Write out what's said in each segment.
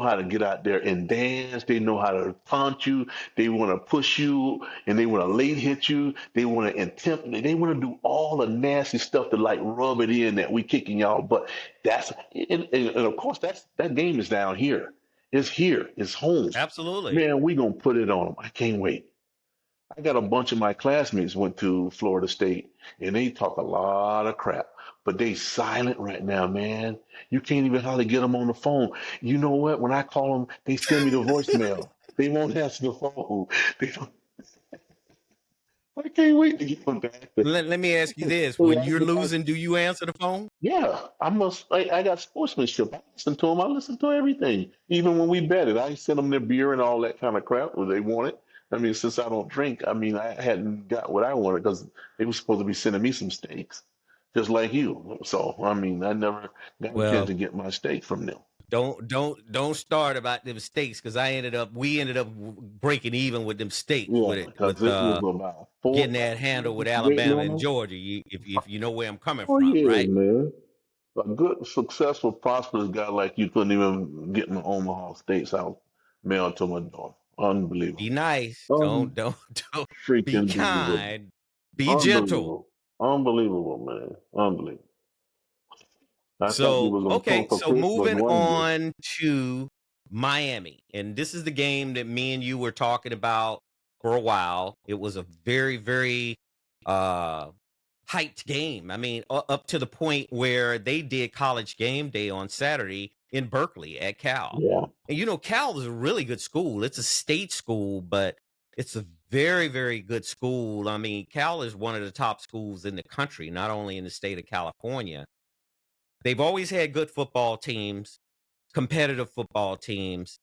how to get out there and dance. They know how to taunt you. They want to push you and they want to late hit you. They want to intimidate. They want to do all the nasty stuff to like rub it in that we kicking y'all. But that's and of course that game is down here. It's here. It's home. Absolutely. Man, we gonna put it on them. I can't wait. I got a bunch of my classmates went to Florida State and they talk a lot of crap, but they silent right now, man. You can't even hardly get them on the phone. You know what? When I call them, they send me the voicemail. They won't answer the phone. They don't, I can't wait to get them back. Let me ask you this. When you're losing, do you answer the phone? Yeah, I got sportsmanship. I listen to them. I listen to everything. Even when we betted, I send them their beer and all that kind of crap when they want it. I mean, since I don't drink, I mean, I hadn't got what I wanted because they were supposed to be sending me some steaks, just like you. So, I mean, I never got a chance Well, to get my steak from them. don't start about them steaks because we ended up breaking even with them steaks Yeah, with it because it was about four or getting that five handle with years waiting Alabama on and them. Georgia. If you know where I'm coming Oh, from, yeah, right? man. A good, successful, prosperous guy like you couldn't even get my Omaha Steakhouse mailed to my door. Be Unbelievable. nice. Don't Um, don't be freaking believable. kind. Be gentle. Unbelievable. Unbelievable, man. Unbelievable. I thought you So was gonna come okay, for so Christmas moving one year. on to Miami, and this is the game that me and you were talking about for a while. It was a very uh hyped game. I mean, up to the point where they did college game day on Saturday in Berkeley at Cal. Yeah. And Cal is a really good school. It's a state school, but it's a very good school. I mean, Cal is one of the top schools in the country, not only in the state of California. They've always had good football teams, competitive football teams.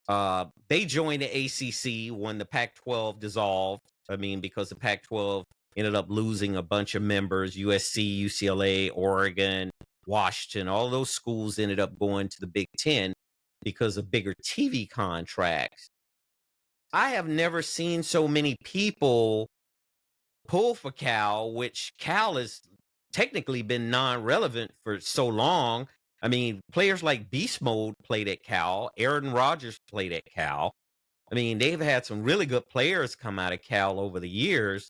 They joined the ACC when the Pac-12 dissolved. I mean, because the Pac-12 ended up losing a bunch of members, USC, UCLA, Oregon, Washington, all those schools ended up going to the Big Ten because of bigger TV contracts. I have never seen so many people pull for Cal, which Cal has technically been non-relevant for so long. I mean, players like Beast Mode played at Cal. Aaron Rodgers played at Cal. I mean, they've had some really good players come out of Cal over the years.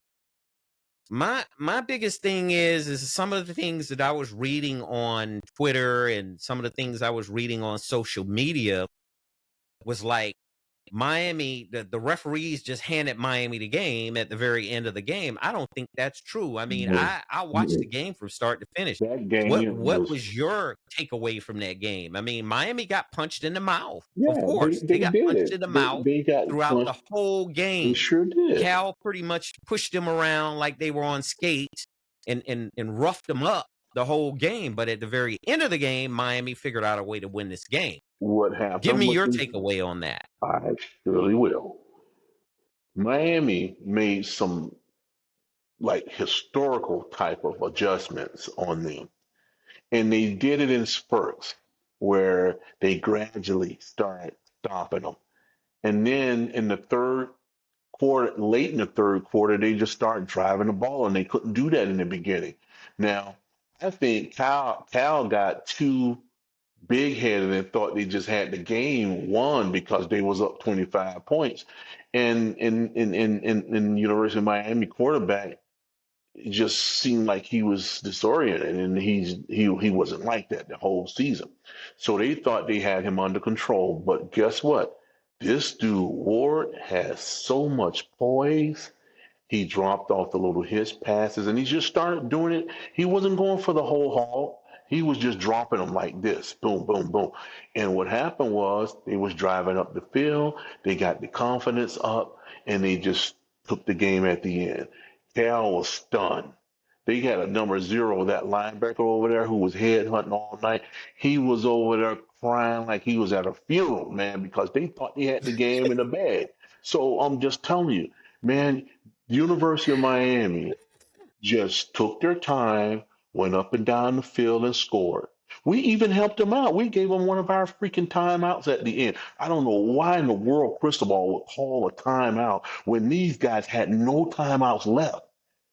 My biggest thing is some of the things that I was reading on Twitter and some of the things I was reading on social media was like Miami, the referees just handed Miami the game at the very end of the game. I don't think that's true. I mean, No. I watched the Mm-mm. game from start to finish. That What game what was, was your takeaway from that game? I mean, Miami got punched in the mouth. Of yeah, course, they they got punched did. in the They mouth they got throughout the punched. whole They game. sure did. Cal pretty much pushed them around like they were on skates and roughed them up the whole game. But at the very end of the game, Miami figured out a way to win this game. What Give happened me with your this? takeaway on that. I surely will. Miami made some like historical type of adjustments on them. And they did it in spurts where they gradually started stopping them. And then in the third quarter, late in the third quarter, they just started driving the ball, and they couldn't do that in the beginning. Now, I think Cal got too big headed and thought they just had the game won because they was up 25 points. And in University of Miami quarterback it just seemed like he was disoriented and he wasn't like that the whole season. So they thought they had him under control. But guess what? This dude Ward has so much poise. He dropped off the little his passes and he just started doing it. He wasn't going for the whole haul. He was just dropping them like this, boom, boom, boom. And what happened was they was driving up the field. They got the confidence up, and they just took the game at the end. Cal was stunned. They had a number zero, that linebacker over there who was headhunting all night. He was over there crying like he was at a funeral, man, because they thought they had the game in the bag. So I'm just telling you, man, University of Miami just took their time, went up and down the field and scored. We even helped them out. We gave them one of our freaking timeouts at the end. I don't know why in the world Cristobal would call a timeout when these guys had no timeouts left.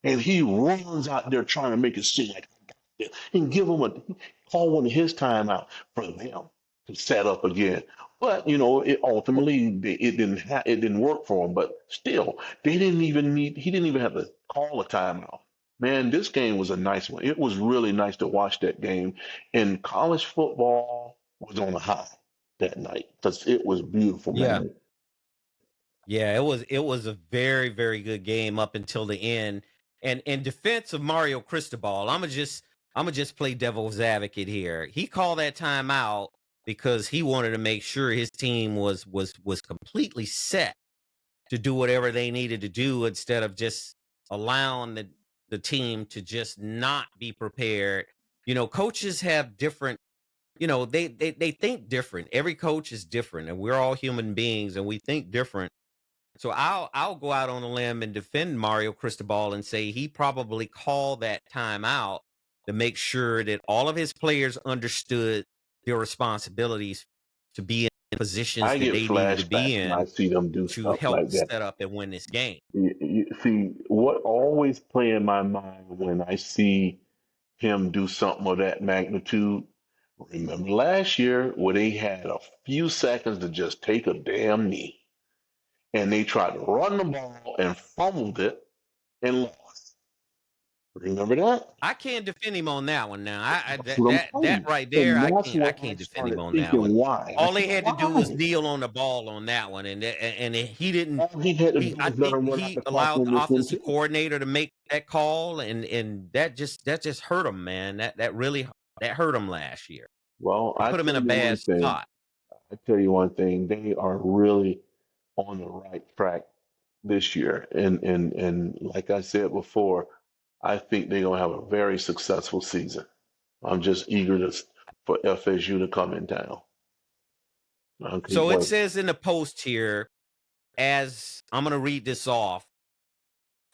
And he runs out there trying to make it seem like and give them call one of his timeout for them. to set up again. But it ultimately it didn't work for him. But still, they didn't even need he didn't even have to call a timeout. Man, this game was a nice one. It was really nice to watch that game, and college football was on a high that night because it was beautiful, Yeah. man. Yeah, it was a very, very good game up until the end. And in defense of Mario Cristobal, I'm gonna just play devil's advocate here. He called that timeout because he wanted to make sure his team was completely set to do whatever they needed to do instead of just allowing the team to just not be prepared. Coaches have different, they think different. Every coach is different, and we're all human beings and we think different. So I'll go out on a limb and defend Mario Cristobal and say he probably called that timeout to make sure that all of his players understood their responsibilities to be in positions I that get they needed to be flashbacks when I in see them do to stuff help like that. set up and win this game. See, what always play in my mind when I see him do something of that magnitude. Remember last year where they had a few seconds to just take a damn knee, and they tried to run the ball and fumbled it and lost. Remember that? I can't defend him on that one now. I That's that what I'm that telling that you. right there, And I that's can't I what I can't defend him started on that one. thinking. Why? I All said, they had to do was why? kneel on the ball on that one, and he didn't. All he had to He do I was let think him run out he the clock allowed on the this one offensive too. coordinator to make that call, and that just hurt him, man. That really that hurt him last year. Well, It put him in a bad spot. I tell you one thing, they are really on the right track this year. And like I said before, I think they're gonna have a very successful season. I'm just eager for FSU to come in town. I can't So it wait. says in the post here, as I'm going to read this off,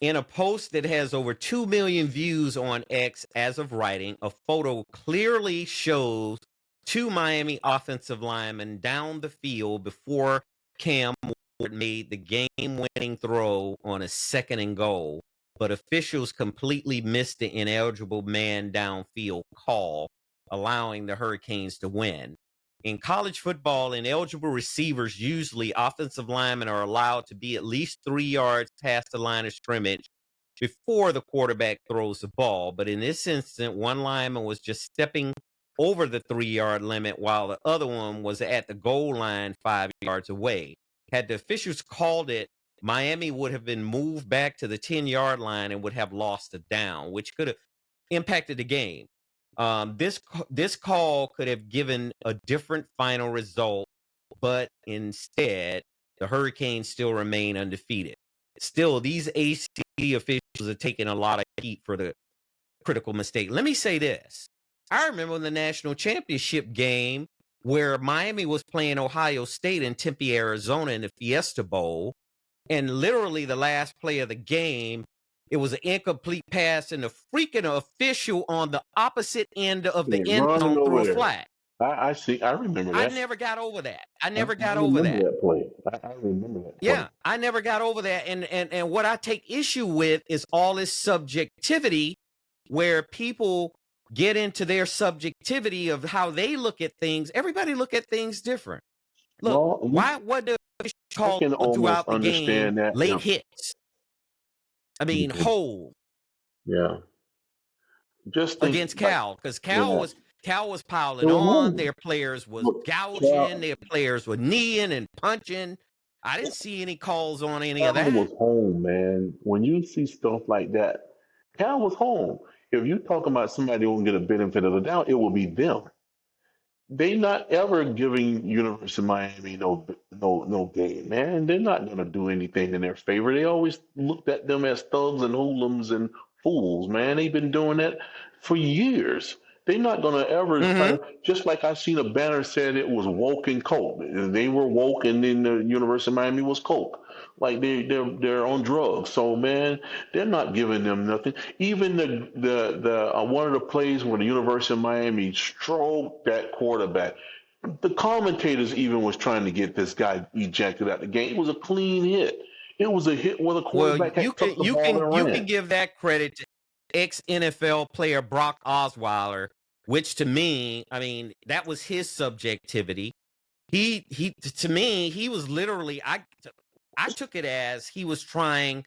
in a post that has over 2 million views on X as of writing, a photo clearly shows two Miami offensive linemen down the field before Cam Ward made the game-winning throw on a 2nd and goal, but officials completely missed the ineligible man downfield call, allowing the Hurricanes to win. In college football, ineligible receivers, usually offensive linemen, are allowed to be at least 3 yards past the line of scrimmage before the quarterback throws the ball. But in this instance, one lineman was just stepping over the 3 yard limit while the other one was at the goal line 5 yards away. Had the officials called it, Miami would have been moved back to the 10 yard line and would have lost a down, which could have impacted the game. This call could have given a different final result, but instead, the Hurricanes still remain undefeated. Still, these ACC officials are taking a lot of heat for the critical mistake. Let me say this. I remember in the national championship game where Miami was playing Ohio State in Tempe, Arizona in the Fiesta Bowl, and literally the last play of the game, it was an incomplete pass, and the freaking official on the opposite end of the Came end running zone threw over a there. flag. I see. I remember I that. never got over that. I I, never I got over remember that. that play. I remember that play. Yeah, I never got over that. And what I take issue with is all this subjectivity where people get into their subjectivity of how they look at things. Everybody look at things different. Look, Well, why what the officials I call can almost throughout the game understand that. late If, hits? I mean, Mhm. hold Yeah. Just think against like, Cal because Cal yeah, was Cal was it piling was on. home. Their players was Look, gouging. Cal, Their players were kneeing and punching. I didn't see any calls on any of Cal that. was home, man. When you see stuff like that, Cal was home. If you talking about somebody who will get a benefit of the doubt, it will be them. They not ever giving University of Miami no game, man. They're not gonna do anything in their favor. They always looked at them as thugs and hoodlums and fools, man. They've been doing that for years. They're not gonna ever try Mm-hmm. to, just like I seen a banner said it was woke and coke. They were woke and then the University of Miami was coke. Like they're on drugs. So man, they're not giving them nothing. Even the one of the plays where the University of Miami stroked that quarterback, the commentators even was trying to get this guy ejected out the game. It was a clean hit. It was a hit where the Well, quarterback you had can took the you ball can and you can ran. give that credit to ex NFL player Brock Osweiler which to me, I mean, that was his subjectivity. To me, he was literally, I took it as he was trying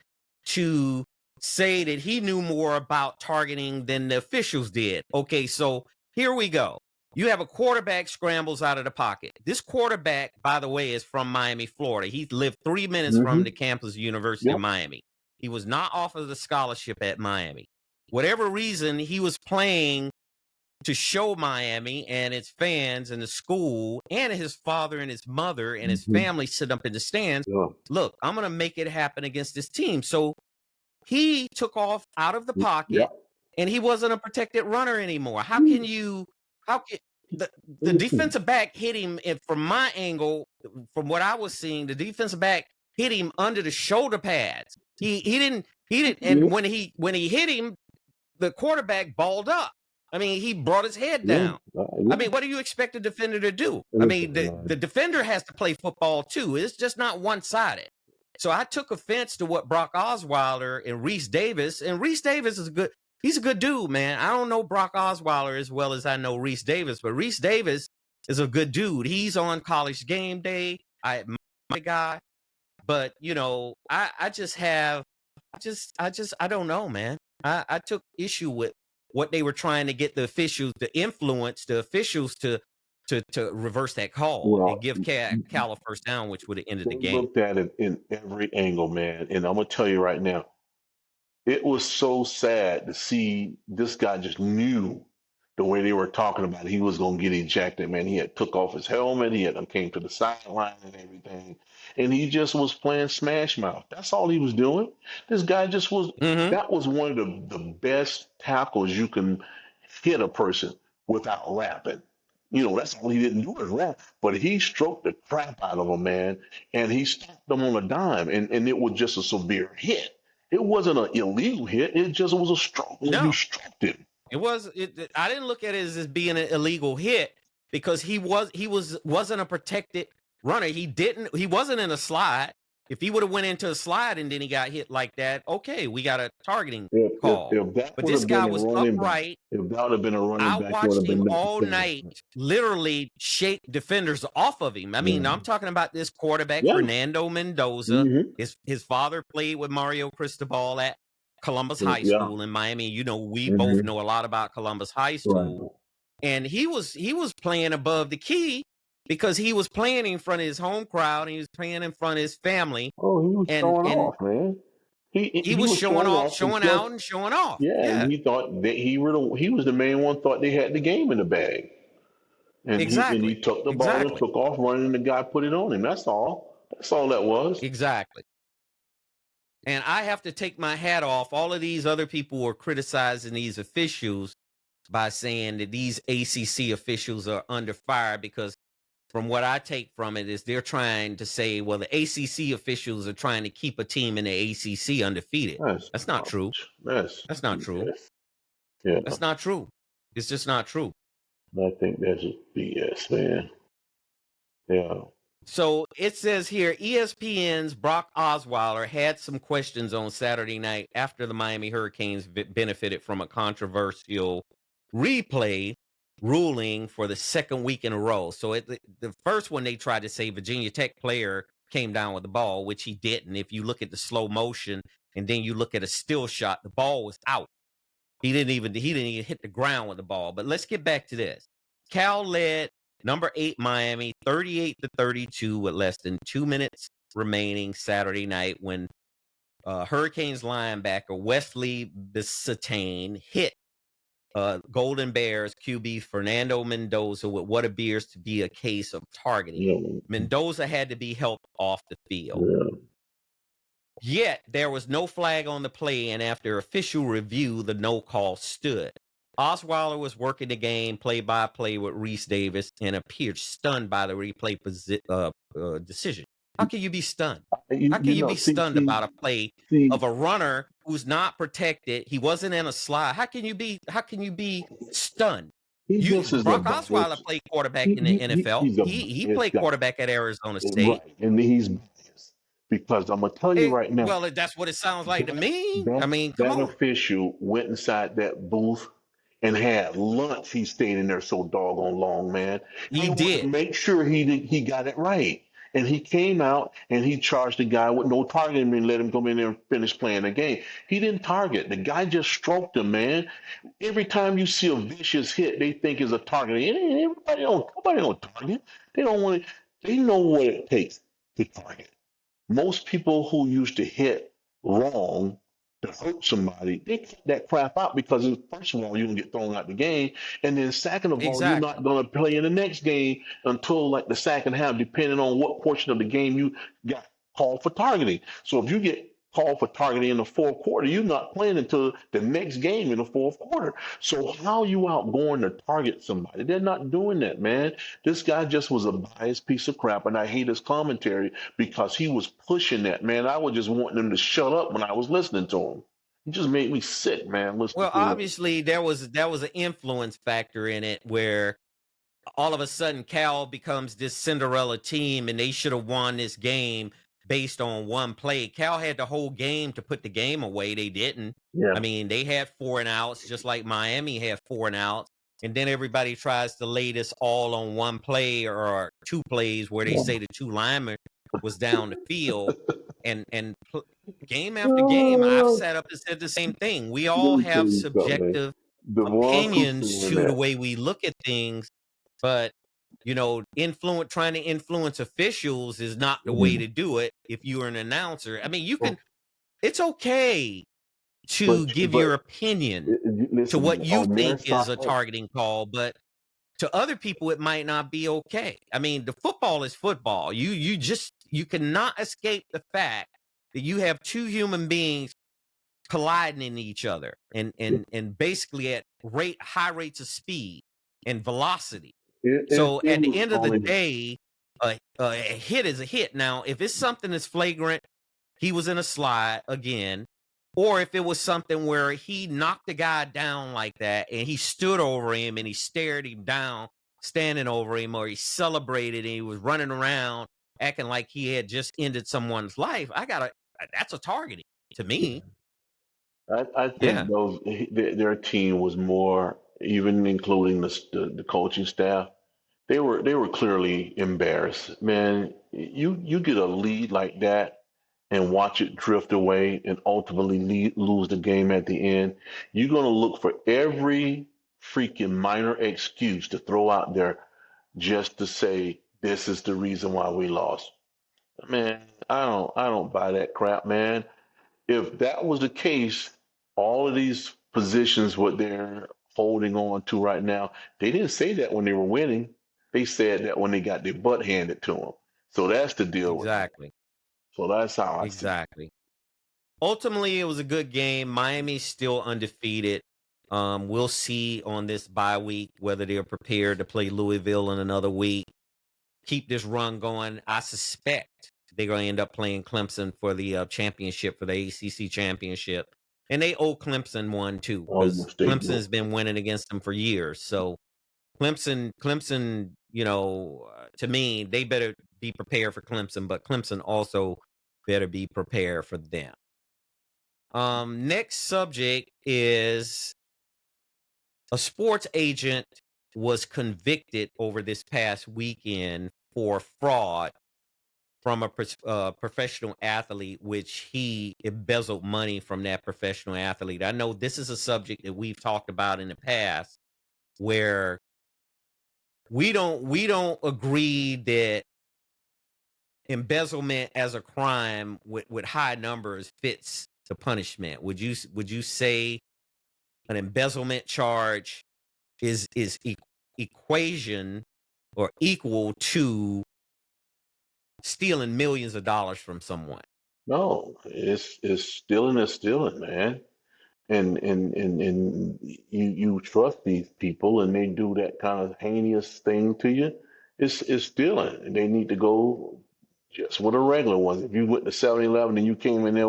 to say that he knew more about targeting than the officials did. Okay, so here we go. You have a quarterback scrambles out of the pocket. This quarterback, by the way, is from Miami, Florida. He lived 3 minutes from the campus of University of Yep. Miami. He was not offered a scholarship at Miami. Whatever reason, he was playing to show Miami and its fans and the school and his father and his mother and his family sit up in the stands. Yeah. Look, I'm going to make it happen against this team. So he took off out of the pocket Yep. and he wasn't a protected runner anymore. How can the Listen. defensive back hit him from my angle, from what I was seeing, the defensive back hit him under the shoulder pads. He didn't, and when he hit him, the quarterback balled up. I mean, he brought his head down. I mean, what do you expect a defender to do? I mean, the defender has to play football too. It's just not one-sided. So I took offense to what Brock Osweiler and Reese Davis is he's a good dude, man. I don't know Brock Osweiler as well as I know Reese Davis, but Reese Davis is a good dude. He's on College Game Day. I admire the guy, but you know, I don't know, man. I took issue with what they were trying to get the officials to influence the officials to reverse that call and give Cal a first down, which would have ended the They game. looked at it in every angle, man. And I'm gonna tell you right now, it was so sad to see this guy just knew the way they were talking about it. He was gonna get ejected, man. He had took off his helmet, he had came to the sideline and everything, and he just was playing smash mouth. That's all he was doing. This guy just was. That was one of the best tackles you can hit a person without rapping. You know, that's all he didn't do is rap, but he stroked the crap out of him, man, and he stopped them on a dime, and it was just a severe hit. It wasn't an illegal hit. It just was a stroke. No. You stroked him. I didn't look at it as being an illegal hit because he wasn't a protected runner. He wasn't in a slide. If he would have went into a slide and then he got hit like that, okay, we got a targeting call. But this guy was upright. If that would have been a running I back, watched him all night literally shake defenders off of him. I mean, I'm talking about this quarterback, Fernando Mendoza. His father played with Mario Cristobal at Columbus High School in Miami. You know, we both know a lot about Columbus High School. And he was playing above the key because he was playing in front of his home crowd and he was playing in front of his family. Oh, he was showing off, man. He was showing off, showing out, and showing off. Yeah, and he thought that he was the main one. Thought they had the game in the bag, and he took the ball and took off running. And the guy put it on him. That's all. That's all that was. Exactly. And I have to take my hat off. All of these other people were criticizing these officials by saying that these ACC officials are under fire because from what I take from it is they're trying to say, well, the ACC officials are trying to keep a team in the ACC undefeated. That's not true. That's not true. Yeah. That's not true. It's just not true. I think that's just BS, man. Yeah. So it says here, ESPN's Brock Osweiler had some questions on Saturday night after the Miami Hurricanes benefited from a controversial replay ruling for the second week in a row. So the first one they tried to say Virginia Tech player came down with the ball, which he didn't. If you look at the slow motion and then you look at a still shot, the ball was out. He didn't even hit the ground with the ball. But let's get back to this. Cal led number 8 Miami 38-32 with less than 2 minutes remaining Saturday night when Hurricanes linebacker Wesley Bissatain hit Golden Bears QB Fernando Mendoza with what appears to be a case of targeting. Mendoza had to be helped off the field. Yet there was no flag on the play, and after official review, the no call stood. Osweiler was working the game play-by-play with Reese Davis and appeared stunned by the replay decision. How can you be stunned? How can you be stunned about a play of a runner who's not protected? He wasn't in a slide. How can you be stunned? Brock Osweiler played quarterback in the NFL. He played quarterback at Arizona State. Right. And he's biased because I'm gonna tell you right now. Well, that's what it sounds like to me. I mean, that official went inside that booth and had lunch. He stayed in there so doggone long, man. They He wanted to did. make sure he got it right. And he came out and he charged the guy with no targeting and let him come in there and finish playing the game. He didn't target. The guy just stroked him, man. Every time you see a vicious hit, they think is a target. Nobody don't target. They don't want it. They know what it takes to target. Most people who used to hit wrong to hurt somebody, they kick that crap out because first of all, you can get thrown out the game, and then second of all, you're Exactly. not going to play in the next game until like the second half, depending on what portion of the game you got called for targeting. So if you get called for targeting in the fourth quarter, you're not playing until the next game in the fourth quarter. So how you out going to target somebody? They're not doing that, man. This guy just was a biased piece of crap, and I hate his commentary because he was pushing that, man. I was just wanting him to shut up when I was listening to him. He just made me sick, man, listening Well, to him. obviously there was an influence factor in it where all of a sudden Cal becomes this Cinderella team and they should have won this game based on one play. Cal had the whole game to put the game away. They didn't. I Yeah, mean, they had 4 and outs, just like Miami had 4 and outs. And then everybody tries to lay this all on one play or two plays where they say the two linemen was down the field. Game after game, I've Oh, sat up and said the same thing. We let all me tell have you something, man. subjective The ones who opinions saying to the that, way we look at things, but trying to influence officials is not the way mhm. to do it if you're an announcer. I mean, it's okay to give But your opinion to listen, what you on their think is a side, targeting call, but to other people it might not be okay. I mean, the football is football. You cannot escape the fact that you have two human beings colliding in each other and basically at high rates of speed and velocity. So it at the was end of the only day, a hit is a hit. Now, if it's something that's flagrant, he was in a slide again, or if it was something where he knocked the guy down like that and he stood over him and he stared him down, standing over him, or he celebrated and he was running around acting like he had just ended someone's life, that's a targeting to me. I think Yeah, their team was more, even including the coaching staff. They were clearly embarrassed. Man, you get a lead like that and watch it drift away and ultimately lose the game at the end. You're gonna look for every freaking minor excuse to throw out there just to say this is the reason why we lost. Man, I don't buy that crap, man. If that was the case, all of these positions, what they're holding on to right now, they didn't say that when they were winning. They said that when they got their butt handed to them. So that's the deal with that. exactly. So that's how I see it. Exactly. Ultimately, it was a good game. Miami's still undefeated. We'll see on this bye week whether they're prepared to play Louisville in another week. Keep this run going. I suspect they're going to end up playing Clemson for the championship, for the ACC championship. And they owe Clemson one too, All because your state Clemson will. has been winning against them for years. So Clemson, to me, they better be prepared for Clemson, but Clemson also better be prepared for them. Next subject is a sports agent was convicted over this past weekend for fraud from a professional athlete, which he embezzled money from that professional athlete. I know this is a subject that we've talked about in the past, where we don't agree that embezzlement as a crime with high numbers fits the punishment. Would you say an embezzlement charge is equation or equal to stealing millions of dollars from someone? No, it's stealing is stealing, man. And you trust these people and they do that kind of heinous thing to you. It's stealing. They need to go just with a regular one. If you went to 7-Eleven and you came in there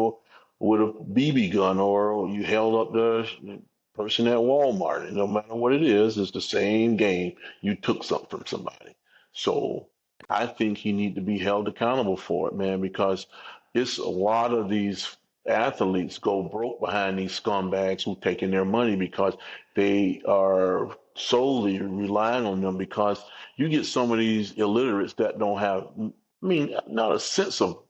with a BB gun or you held up the person at Walmart, and no matter what it is, it's the same game. You took something from somebody. So I think he need to be held accountable for it, man, because it's a lot of these. athletes go broke behind these scumbags who taking their money because they are solely relying on them. Because you get some of these illiterates that don't have, I mean, not a sense of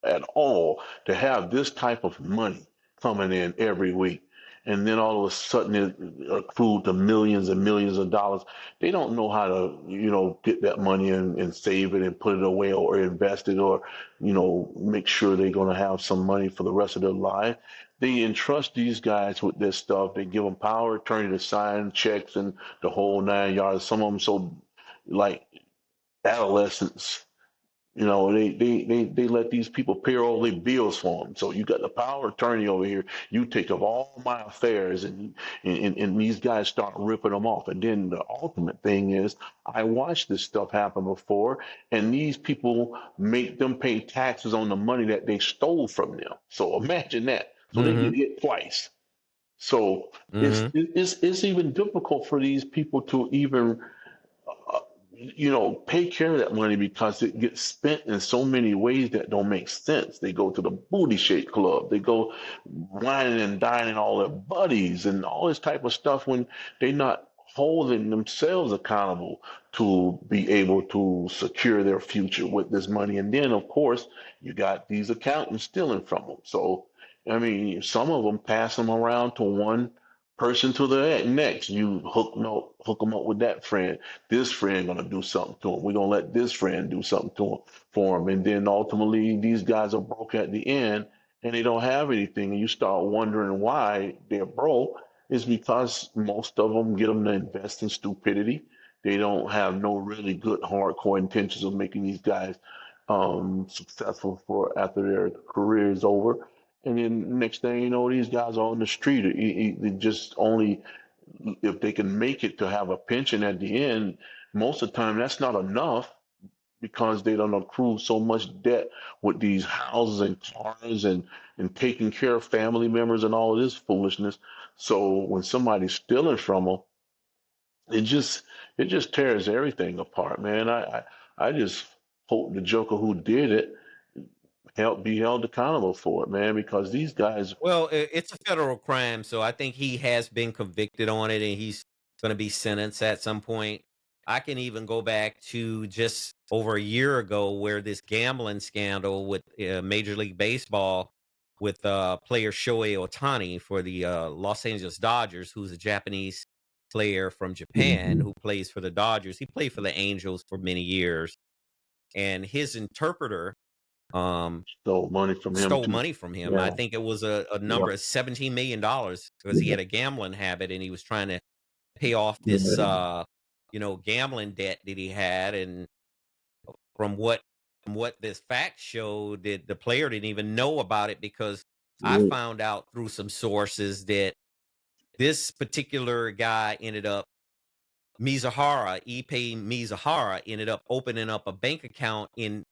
at all to have this type of money coming in every week. And then all of a sudden it accrued to millions and millions of dollars. They don't know how to, get that money and save it and put it away or invest it or, make sure they're going to have some money for the rest of their life. They entrust these guys with this stuff. They give them power of attorney to sign checks and the whole 9 yards. Some of them so like adolescents, they let these people pay all their bills for them. So you got the power of attorney over here. You take up all my affairs, and these guys start ripping them off. And then the ultimate thing is, I watched this stuff happen before, and these people make them pay taxes on the money that they stole from them. So imagine that. So they Mm-hmm. get hit twice. So it's Mm-hmm. it's it's even difficult for these people to even pay care of that money because it gets spent in so many ways that don't make sense. They go to the booty shake club, they go whining and dining all their buddies and all this type of stuff when they're not holding themselves accountable to be able to secure their future with this money. And then, of course, you got these accountants stealing from them. So, I mean, some of them pass them around to one person to the next. You hook them up with that friend. This friend gonna do something to him. We're gonna let this friend do something to him for him, and then ultimately these guys are broke at the end, and they don't have anything. And you start wondering why they're broke. Is because most of them get them to invest in stupidity. They don't have no really good hardcore intentions of making these guys successful for after their career is over. And then next thing you know, these guys are on the street. They just only if they can make it to have a pension at the end, most of the time that's not enough because they don't accrue so much debt with these houses and cars and taking care of family members and all of this foolishness. So when somebody's stealing from them, it just it just tears everything apart, man. I just hope the Joker who did it be held accountable for it, man, because these guys, Well, it's a federal crime, so I think he has been convicted on it, and he's going to be sentenced at some point. I can even go back to just over a year ago, where this gambling scandal with Major League Baseball with player Shohei Ohtani for the Los Angeles Dodgers, who's a Japanese player from Japan Mhm, who plays for the Dodgers. He played for the Angels for many years, and his interpreter. stole money from him Stole too. money from him. I Yeah, think it was a yeah, number of $17 million because he yeah, had a gambling habit and he was trying to pay off this yeah, gambling debt that he had. And from what this fact showed, that the player didn't even know about it, because I yeah. found out through some sources that this particular guy ended up Ipe Mizahara ended up opening up a bank account in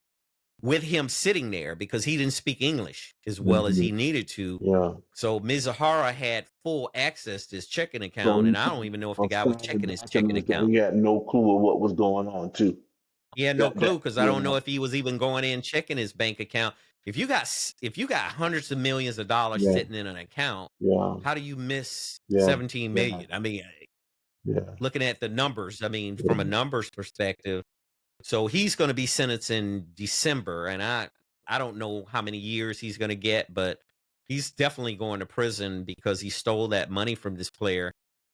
with him sitting there, because he didn't speak English as well as Mhm, he needed to. yeah. So Mizahara had full access to his checking So account, he and I put don't even know if the a guy was solid checking his checking documents and account. he had no clue of what was going on too. He had no That clue, because I don't yeah, know if he was even going in checking his bank account. If you got hundreds of millions of dollars yeah, sitting in an account, yeah, how do you miss yeah, 17 yeah, million? I mean, yeah, looking at the numbers, I mean, from a yeah, numbers perspective. So he's going to be sentenced in December, and I don't know how many years he's going to get, but he's definitely going to prison because he stole that money from this player.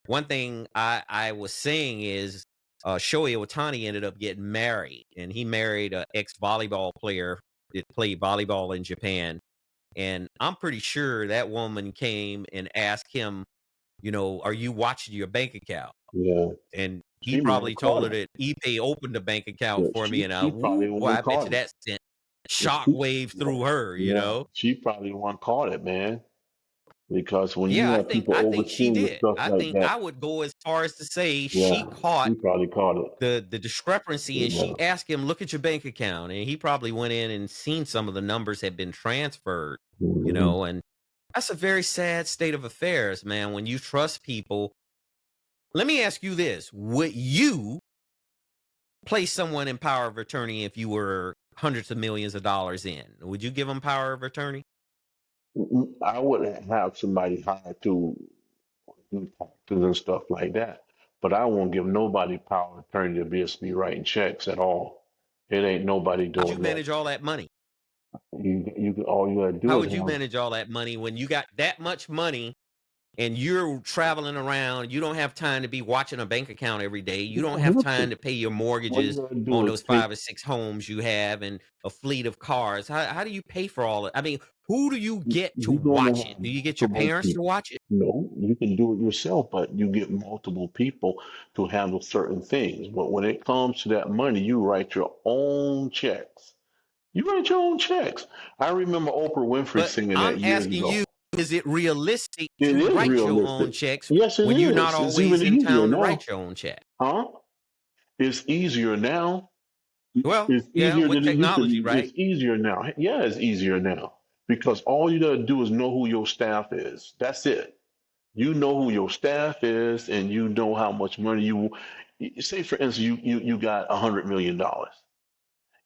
One thing I was saying is, Shohei Ohtani ended up getting married, and he married an ex volleyball player that played volleyball in Japan. And I'm pretty sure that woman came and asked him, are you watching your bank account? yeah. And he She might have probably caught told her it. that ePay opened the bank account Yeah, for me, and she probably woo, the boy, one I bet caught you it. that sent Yeah, she, shockwaves yeah, through her, you yeah. know? She probably the one caught it, man. Because when you Yeah, I have think people I think she overseeing the did. stuff I like think that, I would go as far as to say she yeah, caught she probably caught it. the discrepancy, and Yeah. she asked him, "Look at your bank account," and he probably went in and seen some of the numbers had been transferred, Hmm. and that's a very sad state of affairs, man. When you trust people, let me ask you this: would you place someone in power of attorney if you were hundreds of millions of dollars in? Would you give them power of attorney? I would have somebody hired to do taxes and stuff like that, but I won't give nobody power of attorney to be writing checks at all. It ain't nobody How'd you doing that. manage all that money? All you gotta do How is would you have. manage all that money when you got that much money and you're traveling around? You don't have time to be watching a bank account every day. You You don't don't have have time to. to pay your All you mortgages gotta do on is those take. 5 or 6 homes you have and a fleet of cars. How do you pay for all it? I mean, who do you get to You're gonna watch it? have Do you get your multiple parents to people. watch it? No, you can do it yourself, but you get multiple people to handle certain things. But when it comes to that money, you write your own checks. You write your own checks. I remember Oprah Winfrey But saying I'm that years asking you, ago. is it realistic It to is write your own realistic. checks Yes, it when you're not is. It's always even in easier town to now. write your own check? Huh? It's easier now. Well, It's yeah, easier with than it used to technology, be. right? It's easier now. Yeah, it's easier now because all you gotta do is know who your staff is. That's it. You know who your staff is, and you know how much money you. Say, for instance, you got $100 million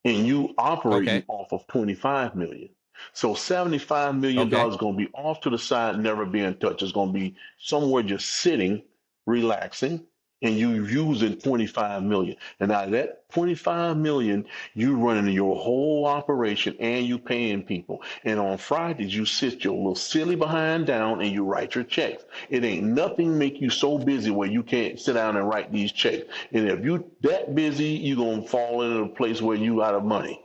and you operating Okay. off of 25 million. So $75 million Okay. is going to be off to the side, never being touched. It's going to be somewhere just sitting, relaxing, and you using 25 million. And out of that 25 million, you running your whole operation and you paying people. And on Fridays, you sit your little silly behind down and you write your checks. It ain't nothing make you so busy where you can't sit down and write these checks. And if you that busy, you're gonna fall into a place where you out of money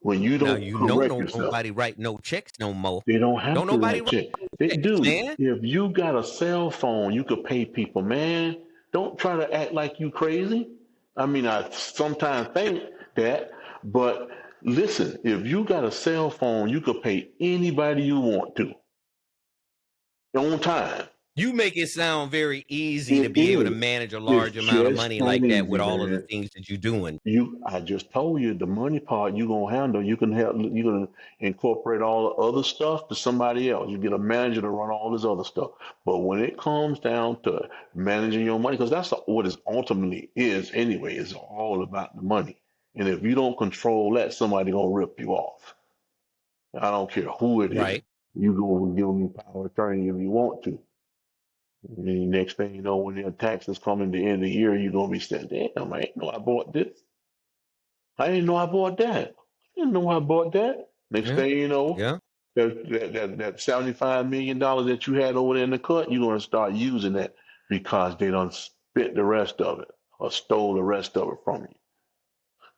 when you Now don't you know correct no yourself. nobody write no checks no more. They don't have Don't to nobody write write check. no They checks, do. man. If you got a cell phone, you could pay people, man. Don't try to act like you crazy. I mean, I sometimes think that, but listen, if you got a cell phone, you could pay anybody you want to on time. You make it sound very easy to It be able to is. manage a It's large amount of just money that like that with easy, all of the man. things that you're doing. I just told you the money part you gonna handle. You can help. You gonna incorporate all the other stuff to somebody else. You get a manager to run all this other stuff. But when it comes down to managing your money, because that's what it ultimately is anyway. It's all about the money. And if you don't control that, somebody gonna rip you off. I don't care who it is. Right. You go give them power of attorney if you want to. And the next thing you know, when their taxes come in the end of the year, you're gonna be saying, "Damn, I ain't know I bought this. I didn't know I bought that. I didn't know I bought that." Next Yeah. thing you know, Yeah. that $75 million that you had over there in the cut, you're gonna start using that because they done spit the rest of it or stole the rest of it from you.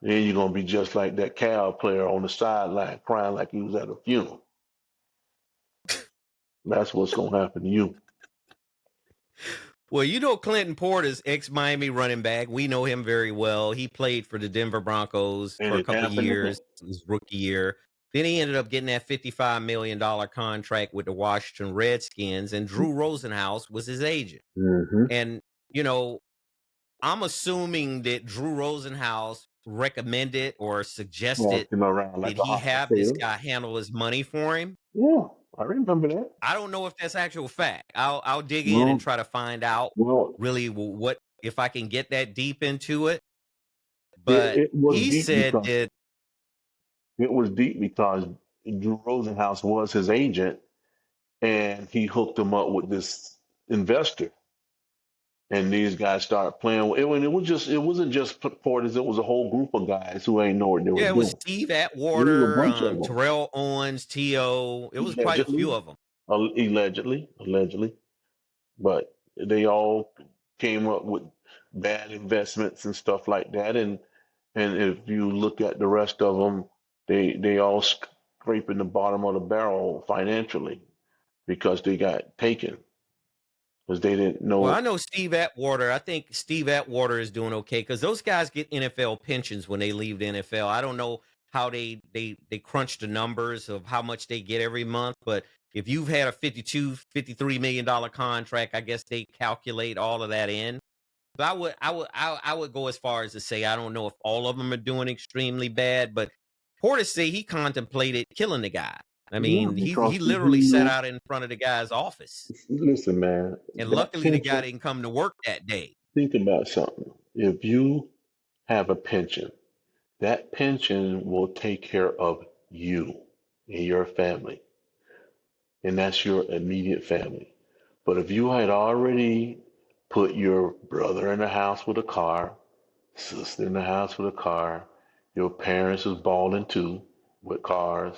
Then you're gonna be just like that cow player on the sideline crying like he was at a funeral. That's what's gonna happen to you. Well, you know Clinton Porter's ex-Miami running back. We know him very well. He played for the Denver Broncos And for a it couple of happened to him. years, his rookie year. Then he ended up getting that $55 million contract with the Washington Redskins, and Drew Rosenhaus was his agent. Mm-hmm. And, you know, I'm assuming that Drew Rosenhaus recommended or suggested Walked him around like that a he hot have this potato. guy handle his money for him. Yeah, I remember that. I don't know if that's actual fact. I'll dig in and Well, try to find out well, really what if I can get that deep into it. it, But it was he deep said because that it was deep because Drew Rosenhaus was his agent, and he hooked him up with this investor. And these guys started playing. It was just it wasn't just Portis. It was a whole group of guys who ain't know what they was yeah, it was doing. Steve It was a Atwater, bunch of them, Terrell Owens, T.O. It was quite a few allegedly, of them. allegedly. But they all came up with bad investments and stuff like that. And if you look at the rest of them, they all scraping the bottom of the barrel financially because they got taken because they didn't Well, I know. know Steve Atwater. I think Steve Atwater is doing okay because those guys get NFL pensions when they leave the NFL. I don't know how they crunch the numbers of how much they get every month, but if you've had a 53 million dollar contract, I guess they calculate all of that in. But I would go as far as to say I don't know if all of them are doing extremely bad, but Portis say he contemplated killing the guy. I Yeah, mean, he because he literally sat knew. out in front of the guy's office, Listen, man, and that luckily the guy pension. didn't come to work that day. Think about something. If you have a pension, that pension will take care of you and your family. and that's your immediate family. But if you had already put your brother in the house with a car, sister in the house with a car, your parents was balling too with cars,